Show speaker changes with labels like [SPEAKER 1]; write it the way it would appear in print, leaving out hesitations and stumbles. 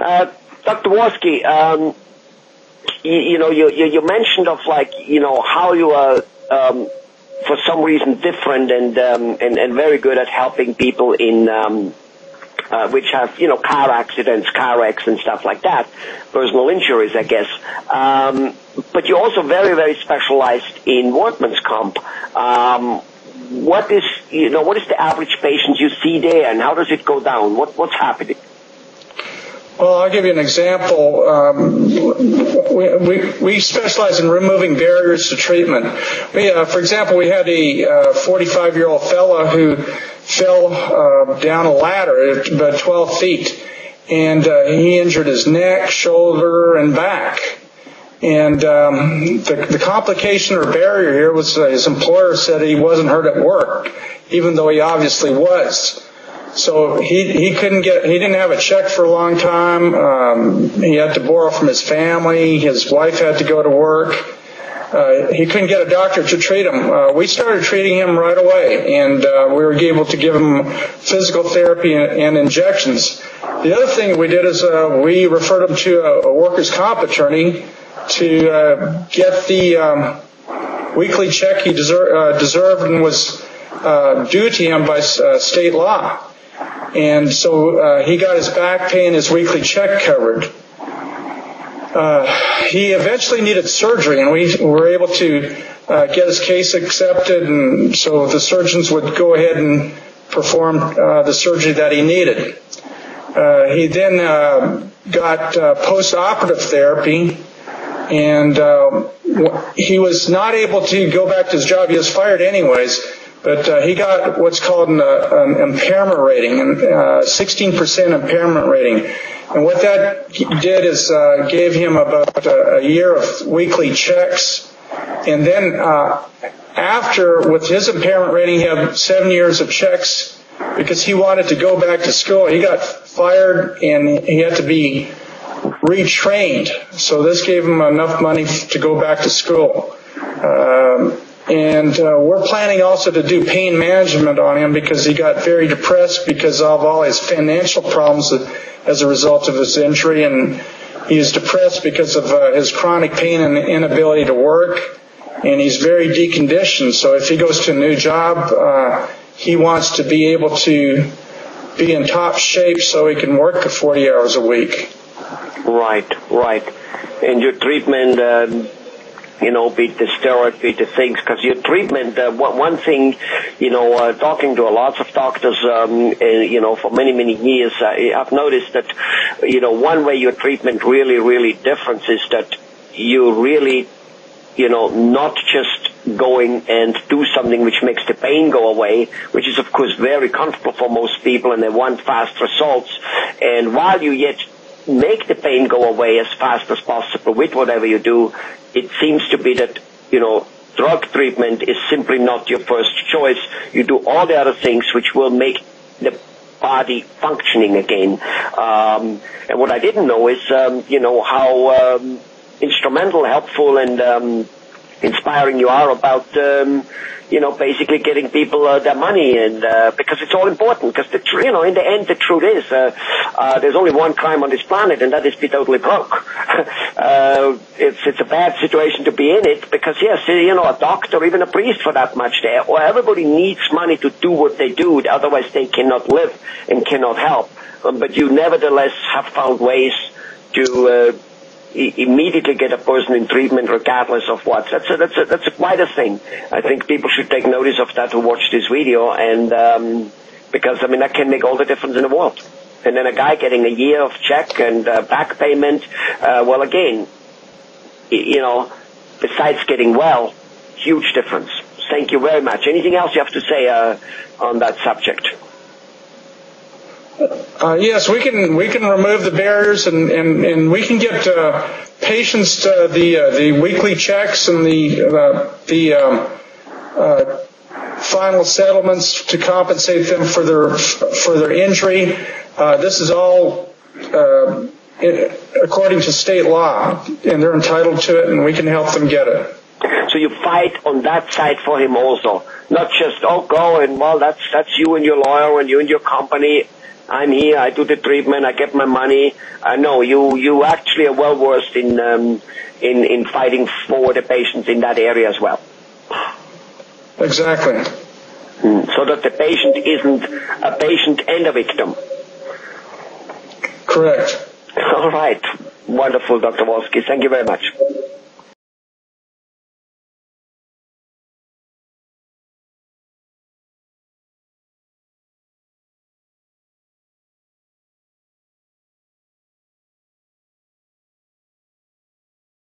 [SPEAKER 1] Dr. Dworsky, you mentioned of how you are for some reason different and very good at helping people in which have car accidents, car wrecks, and stuff like that, personal injuries, I guess. But you're also very, very specialized in workman's comp. What is the average patient you see there, and how does it go down? What's happening?
[SPEAKER 2] Well, I'll give you an example. We specialize in removing barriers to treatment. For example, we had a 45-year-old fellow who fell down a ladder at about 12 feet, and he injured his neck, shoulder, and back. And the complication or barrier here was his employer said he wasn't hurt at work, even though he obviously was. So he didn't have a check for a long time. He had to borrow from his family. His wife had to go to work. He couldn't get a doctor to treat him. We started treating him right away, and we were able to give him physical therapy and injections. The other thing we did is we referred him to a workers' comp attorney to get the weekly check he deserved and was due to him by state law. And so he got his back pay and his weekly check covered. He eventually needed surgery, and we were able to get his case accepted, and so the surgeons would go ahead and perform the surgery that he needed. He then got post-operative therapy, and he was not able to go back to his job. He was fired anyways, but he got what's called an impairment rating, 16% impairment rating. And what that did is gave him about a year of weekly checks. And then after, with his impairment rating, he had 7 years of checks because he wanted to go back to school. He got fired and he had to be retrained. So this gave him enough money to go back to school. And we're planning also to do pain management on him because he got very depressed because of all his financial problems as a result of his injury, and he's depressed because of his chronic pain and inability to work, and he's very deconditioned. So if he goes to a new job, he wants to be able to be in top shape so he can work 40 hours a week.
[SPEAKER 1] Right. And your treatment, beat the steroid, beat the things, because your treatment, one thing, talking to lots of doctors, for many, many years, I've noticed that, one way your treatment really, really differs is that you really, not just going and do something which makes the pain go away, which is, of course, very comfortable for most people, and they want fast results. And while you yet make the pain go away as fast as possible with whatever you do, it seems to be that, drug treatment is simply not your first choice. You do all the other things which will make the body functioning again. And what I didn't know is, how instrumental, helpful, and inspiring you are about, basically getting people their money, and because it's all important. Because in the end, the truth is, there's only one crime on this planet, and that is be totally broke. It's a bad situation to be in it, because yes, a doctor, even a priest for that much, everybody needs money to do what they do. Otherwise, they cannot live and cannot help. But you nevertheless have found ways to immediately get a person in treatment regardless of what. That's quite a thing. I think people should take notice of that who watch this video, and because that can make all the difference in the world. And then a guy getting a year of check and back payment, well, again, besides getting well, huge difference. Thank you very much. Anything else you have to say on that subject?
[SPEAKER 2] Yes, we can remove the barriers, and we can get patients the weekly checks and the final settlements to compensate them for their injury. This is all according to state law, and they're entitled to it, and we can help them get it.
[SPEAKER 1] So you fight on that side for him also, not just go and that's you and your lawyer and you and your company. I'm here, I do the treatment, I get my money. No, you actually are well versed in fighting for the patients in that area as well.
[SPEAKER 2] Exactly.
[SPEAKER 1] So that the patient isn't a patient and a victim.
[SPEAKER 2] Correct.
[SPEAKER 1] All right. Wonderful, Dr. Wolski. Thank you very much.